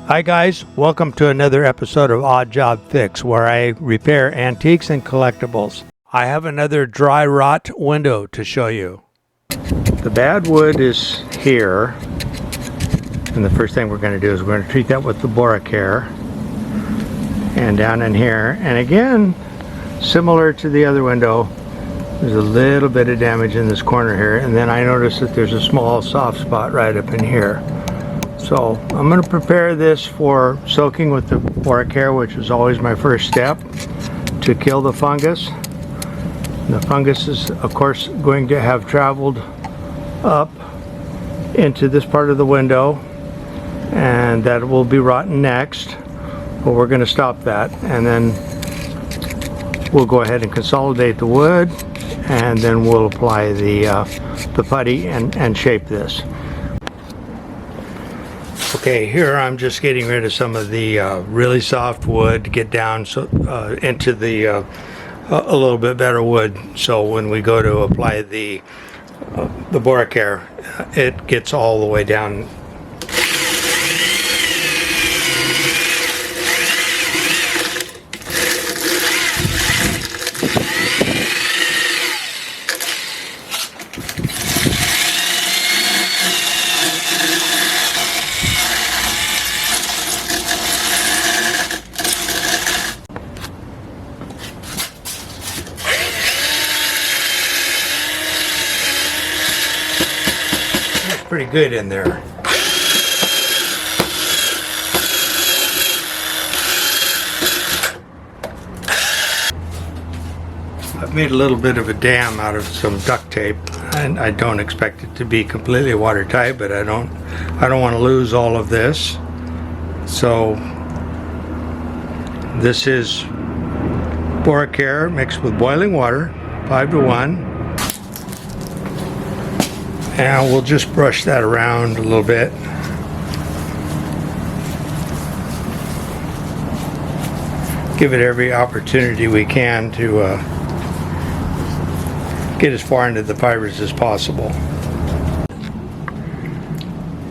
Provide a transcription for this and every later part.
Hi guys, welcome to another episode of Odd Job Fix, where I repair antiques and collectibles. I have another dry rot window to show you. The bad wood is here, and the first thing we're going to do is we're going to treat that with the BoraCare. And down in here, and again, similar to the other window, there's a little bit of damage in this corner here, and then I noticed that there's a small soft spot right up in here. So I'm going to prepare this for soaking with the BoraCare, which is always my first step to kill the fungus. The fungus is of course going to have traveled up into this part of the window, and that will be rotten next, but we're going to stop that, and then we'll go ahead and consolidate the wood, and then we'll apply the putty and shape this. Okay, here I'm just getting rid of some of the really soft wood to get down into the a little bit better wood, so when we go to apply the BoraCare, it gets all the way down. Pretty good in there. I've made a little bit of a dam out of some duct tape, and I don't expect it to be completely watertight, but I don't want to lose all of this. So this is BoraCare mixed with boiling water, 5-to-1. And we'll just brush that around a little bit. Give it every opportunity we can to get as far into the fibers as possible.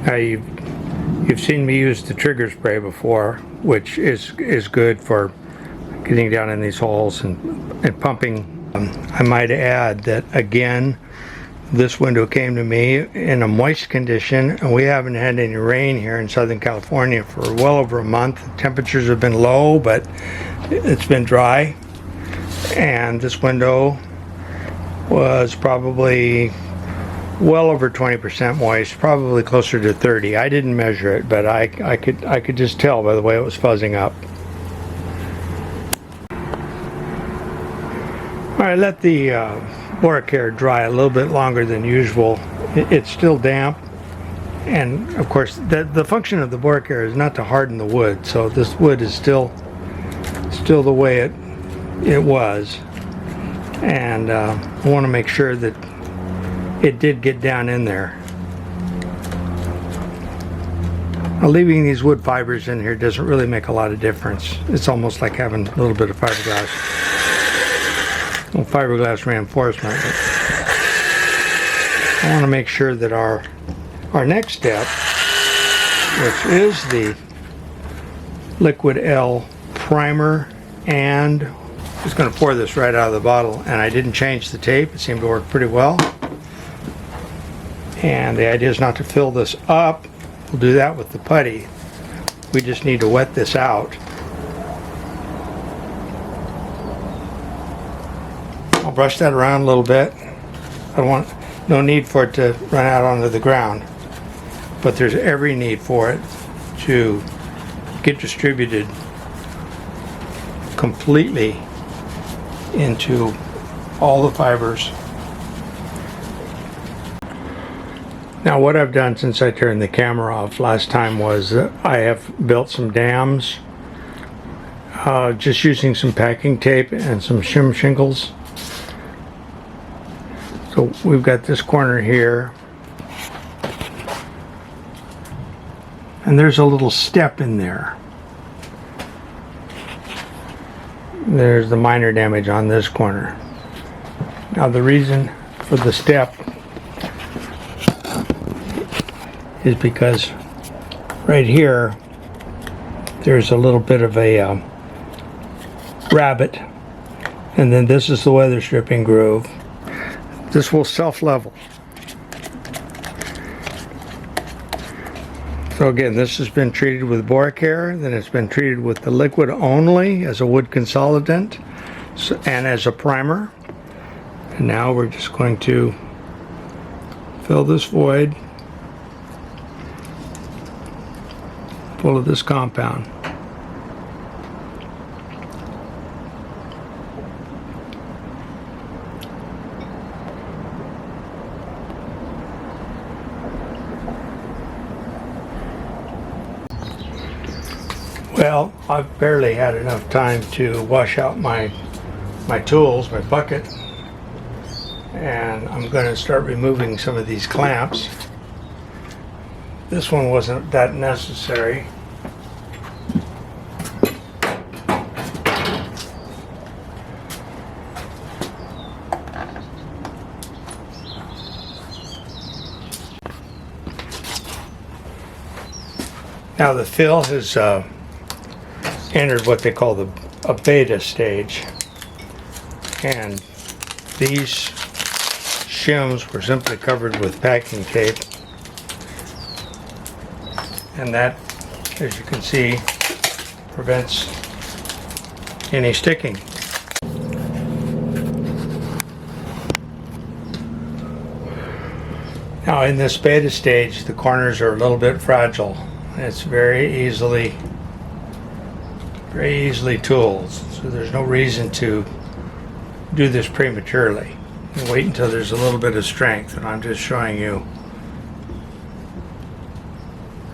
Now you've seen me use the trigger spray before, which is good for getting down in these holes and pumping. I might add that again, this window came to me in a moist condition, and we haven't had any rain here in Southern California for well over a month. Temperatures have been low, but it's been dry, and this window was probably well over 20% moist, probably closer to 30. I didn't measure it, but I could just tell by the way it was fuzzing up. All right, let the BoraCare dry a little bit longer than usual. It's still damp, and of course the function of the BoraCare is not to harden the wood, so this wood is still the way it was, and I want to make sure that it did get down in there. Now, leaving these wood fibers in here doesn't really make a lot of difference. It's almost like having a little bit of fiberglass. Well, fiberglass reinforcement. I want to make sure that our next step, which is the Liquid L primer, and I'm just going to pour this right out of the bottle, and I didn't change the tape. It seemed to work pretty well, and the idea is not to fill this up. We'll do that with the putty. We just need to wet this out. I'll brush that around a little bit. No need for it to run out onto the ground, but there's every need for it to get distributed completely into all the fibers. Now what I've done since I turned the camera off last time was I have built some dams, just using some packing tape and some shim shingles. So we've got this corner here, and there's a little step in there. There's the minor damage on this corner. Now the reason for the step is because right here there's a little bit of a rabbet, and then this is the weather stripping groove. This will self-level. So again, this has been treated with BoraCare, then it's been treated with the liquid only as a wood consolidant and as a primer. And now we're just going to fill this void full of this compound. Well, I've barely had enough time to wash out my tools, my bucket, and I'm going to start removing some of these clamps. This one wasn't that necessary. Now the fill has entered what they call a beta stage, and these shims were simply covered with packing tape, and that, as you can see, prevents any sticking. Now in this beta stage, the corners are a little bit fragile. It's very easily tooled, so there's no reason to do this prematurely. You wait until there's a little bit of strength, and I'm just showing you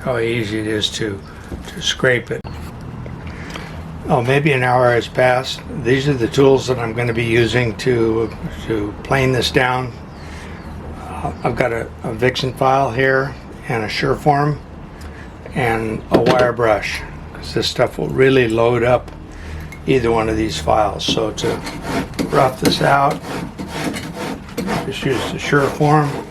how easy it is to scrape it. Oh, maybe an hour has passed. These are the tools that I'm going to be using to plane this down. I've got a Vixen file here and a Sureform and a wire brush, because this stuff will really load up either one of these files. So to rough this out, just use the Sureform.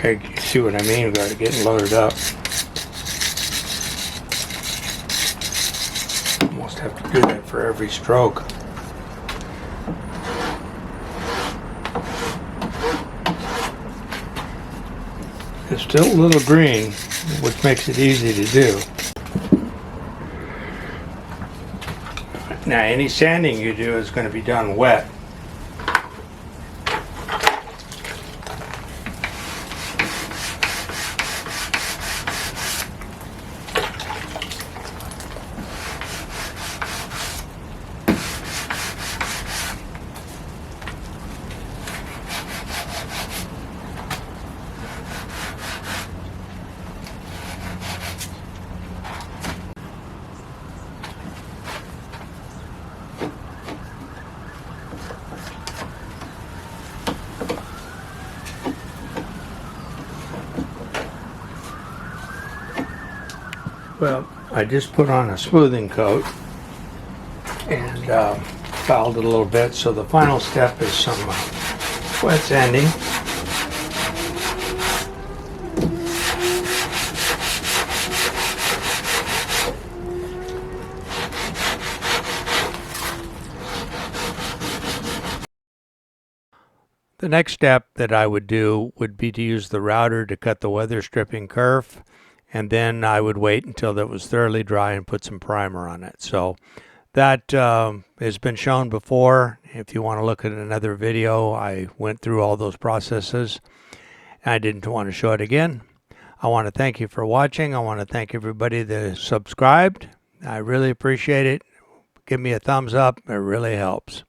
You see what I mean about it getting loaded up. Almost have to do that for every stroke. It's still a little green, which makes it easy to do. Now any sanding you do is going to be done wet. Well, I just put on a smoothing coat and fouled it a little bit, so the final step is some wet sanding. The next step that I would do would be to use the router to cut the weather stripping kerf, and then I would wait until that was thoroughly dry and put some primer on it. So that has been shown before. If you want to look at another video, I went through all those processes. I didn't want to show it again. I want to thank you for watching. I want to thank everybody that subscribed. I really appreciate it. Give me a thumbs up. It really helps.